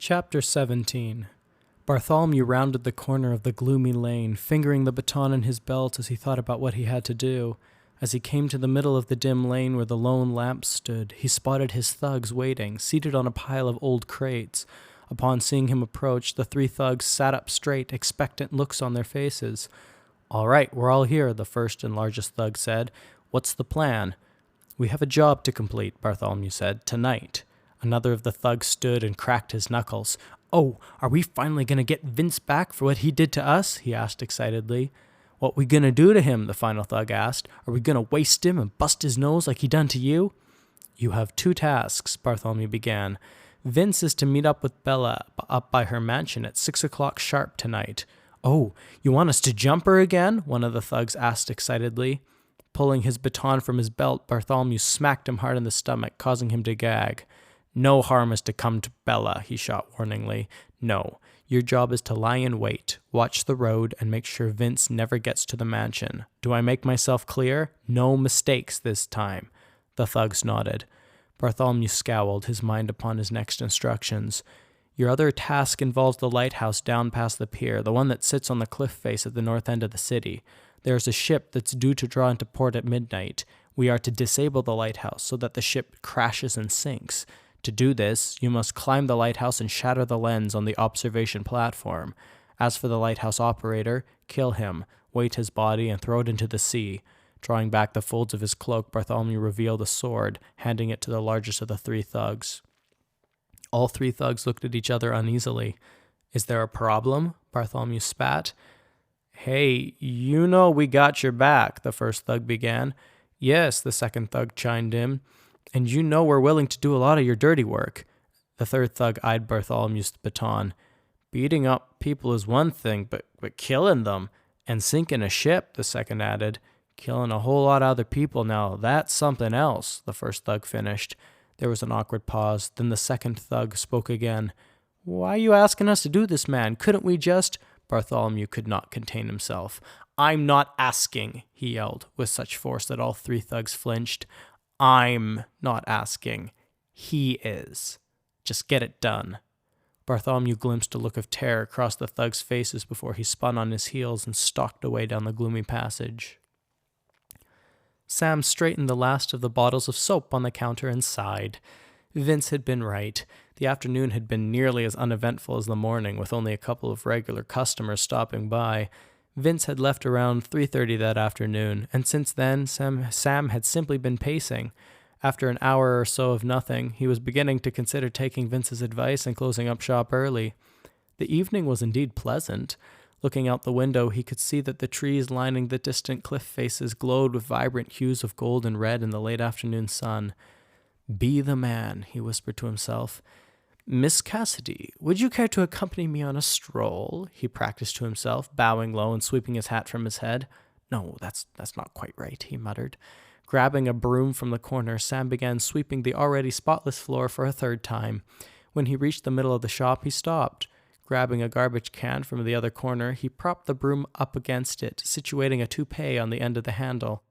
Chapter 17. Bartholomew rounded the corner of the gloomy lane, fingering the baton in his belt as he thought about what he had to do. As he came to the middle of the dim lane where the lone lamp stood, he spotted his thugs waiting, seated on a pile of old crates. Upon seeing him approach, the three thugs sat up straight, expectant looks on their faces. "All right, we're all here," the first and largest thug said. "What's the plan?" "We have a job to complete," Bartholomew said, "tonight." Another of the thugs stood and cracked his knuckles. "Oh, are we finally going to get Vince back for what he did to us?" he asked excitedly. "What we going to do to him?" the final thug asked. "Are we going to waste him and bust his nose like he done to you?" "You have two tasks," Bartholomew began. "Vince is to meet up with Bella up by her mansion at 6 o'clock sharp tonight." "Oh, you want us to jump her again?" one of the thugs asked excitedly. Pulling his baton from his belt, Bartholomew smacked him hard in the stomach, causing him to gag. "No harm is to come to Bella," he shot warningly. "No, your job is to lie in wait, watch the road, and make sure Vince never gets to the mansion. Do I make myself clear? No mistakes this time." The thugs nodded. Bartholomew scowled, his mind upon his next instructions. "Your other task involves the lighthouse down past the pier, the one that sits on the cliff face at the north end of the city. There's a ship that's due to draw into port at midnight. We are to disable the lighthouse so that the ship crashes and sinks. To do this, you must climb the lighthouse and shatter the lens on the observation platform. As for the lighthouse operator, kill him, weight his body, and throw it into the sea." Drawing back the folds of his cloak, Bartholomew revealed a sword, handing it to the largest of the three thugs. All three thugs looked at each other uneasily. "Is there a problem?" Bartholomew spat. "Hey, you know we got your back," the first thug began. "Yes," the second thug chimed in. "And you know we're willing to do a lot of your dirty work." The third thug eyed Bartholomew's baton. "Beating up people is one thing, but killing them and sinking a ship," the second added. "Killing a whole lot of other people now, that's something else," the first thug finished. There was an awkward pause. Then the second thug spoke again. "Why are you asking us to do this, man? Couldn't we just—" Bartholomew could not contain himself. "I'm not asking," he yelled, with such force that all three thugs flinched. "I'm not asking. He is. Just get it done." Bartholomew glimpsed a look of terror across the thugs' faces before he spun on his heels and stalked away down the gloomy passage. Sam straightened the last of the bottles of soap on the counter and sighed. Vince had been right. The afternoon had been nearly as uneventful as the morning, with only a couple of regular customers stopping by. Vince had left around 3:30 that afternoon, and since then, Sam had simply been pacing. After an hour or so of nothing, he was beginning to consider taking Vince's advice and closing up shop early. The evening was indeed pleasant. Looking out the window, he could see that the trees lining the distant cliff faces glowed with vibrant hues of gold and red in the late afternoon sun. "Be the man," he whispered to himself. "Miss Cassidy, would you care to accompany me on a stroll?" he practiced to himself, bowing low and sweeping his hat from his head. "No, that's not quite right," he muttered. Grabbing a broom from the corner, Sam began sweeping the already spotless floor for a third time. When he reached the middle of the shop, he stopped. Grabbing a garbage can from the other corner, he propped the broom up against it, situating a toupee on the end of the handle.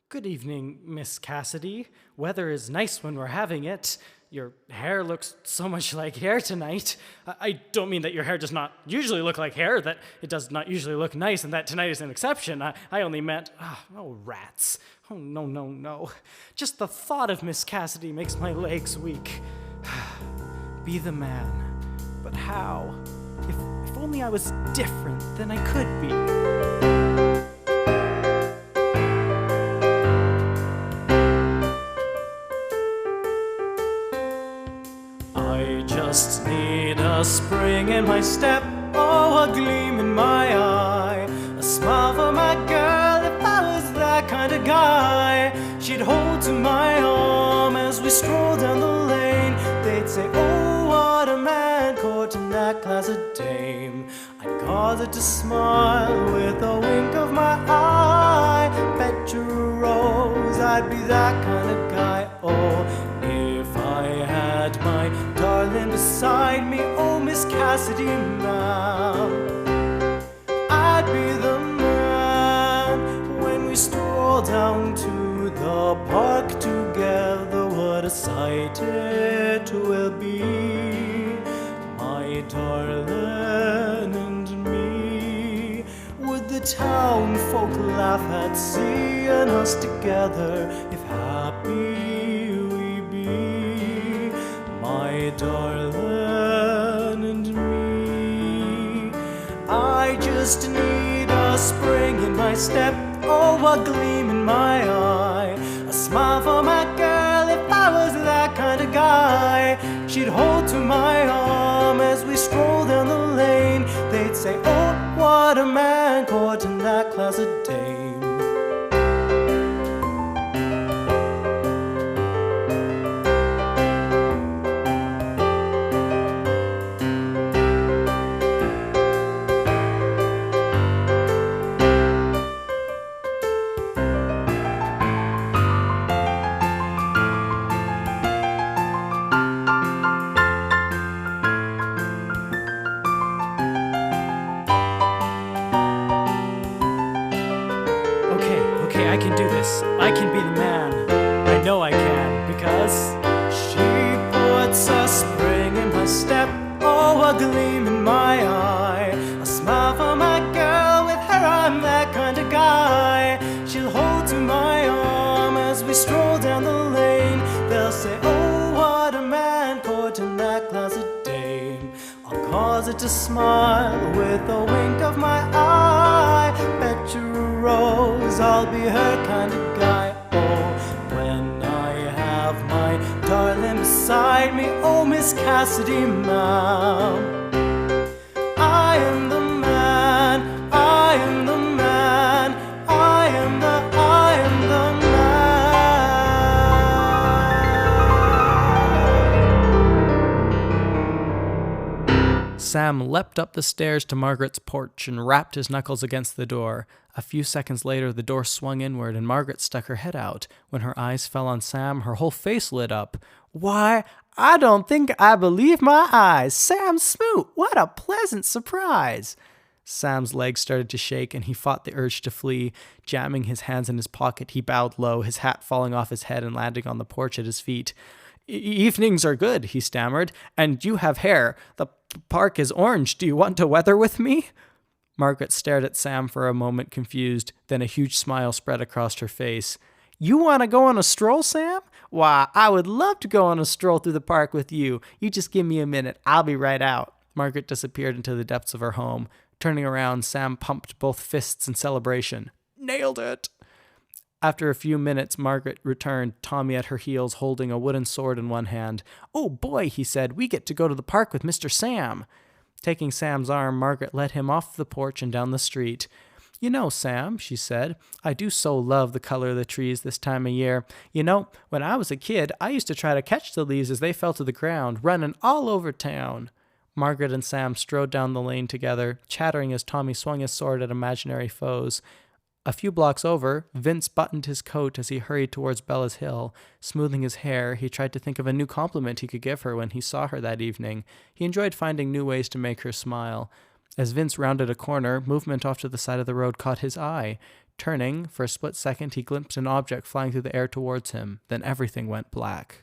"Good evening, Miss Cassidy. Weather is nice when we're having it. Your hair looks so much like hair tonight. I don't mean that your hair does not usually look like hair, that it does not usually look nice, and that tonight is an exception. I only meant, oh, rats. Oh, no. Just the thought of Miss Cassidy makes my legs weak. Be the man. But how? If only I was different, then I could be." I just need a spring in my step, oh, a gleam in my eye, a smile for my girl if I was that kind of guy. She'd hold to my arm as we stroll down the lane. They'd say, "Oh, what a man, courting that class of dame." I'd cause her to smile with a wink of my eye. Bet you a rose I'd be that kind of guy. Oh, if I had my darling beside me, oh, Miss Cassidy, ma'am, I'd be the man when we stroll down to the park together. What a sight it will be. My the town folk laugh at seeing us together, if happy we be, my darling and me. I just need a spring in my step, oh, a gleam in my eye, a smile for my girl. If I was that kind of guy, she'd hold to my arm as we stroll down the lane. They'd say, oh, what a man courting that closet dame. Okay, I can do this. I can be the man. I know I can, because she puts a spring in my step, oh, a gleam in my eye, a smile for my girl. With her I'm that kind of guy. She'll hold to my arm as we stroll down the lane. They'll say, oh, what a man courting that closet dame. I'll cause it to smile with a wink of my eye. Bet you a rose I'll be her kind of guy. Oh, when I have my darling beside me, oh, Miss Cassidy, ma'am, I am the man, I am the man, I am the man. Sam leapt up the stairs to Margaret's porch and rapped his knuckles against the door. A few seconds later, the door swung inward and Margaret stuck her head out. When her eyes fell on Sam, her whole face lit up. Why, I don't think I believe my eyes. Sam Smoot, what a pleasant surprise. Sam's legs started to shake and he fought the urge to flee. Jamming his hands in his pocket, he bowed low, his hat falling off his head and landing on the porch at his feet. Evenings are good, he stammered, and you have hair. The park is orange. Do you want to weather with me? Margaret stared at Sam for a moment, confused. Then a huge smile spread across her face. You want to go on a stroll, Sam? Why, I would love to go on a stroll through the park with you. You just give me a minute. I'll be right out. Margaret disappeared into the depths of her home. Turning around, Sam pumped both fists in celebration. Nailed it! After a few minutes, Margaret returned, Tommy at her heels, holding a wooden sword in one hand. Oh boy, he said, we get to go to the park with Mr. Sam. Taking Sam's arm, Margaret led him off the porch and down the street. You know, Sam, she said, I do so love the color of the trees this time of year. You know, when I was a kid, I used to try to catch the leaves as they fell to the ground, running all over town. Margaret and Sam strode down the lane together, chattering as Tommy swung his sword at imaginary foes. A few blocks over, Vince buttoned his coat as he hurried towards Bella's Hill. Smoothing his hair, he tried to think of a new compliment he could give her when he saw her that evening. He enjoyed finding new ways to make her smile. As Vince rounded a corner, movement off to the side of the road caught his eye. Turning, for a split second, he glimpsed an object flying through the air towards him. Then everything went black.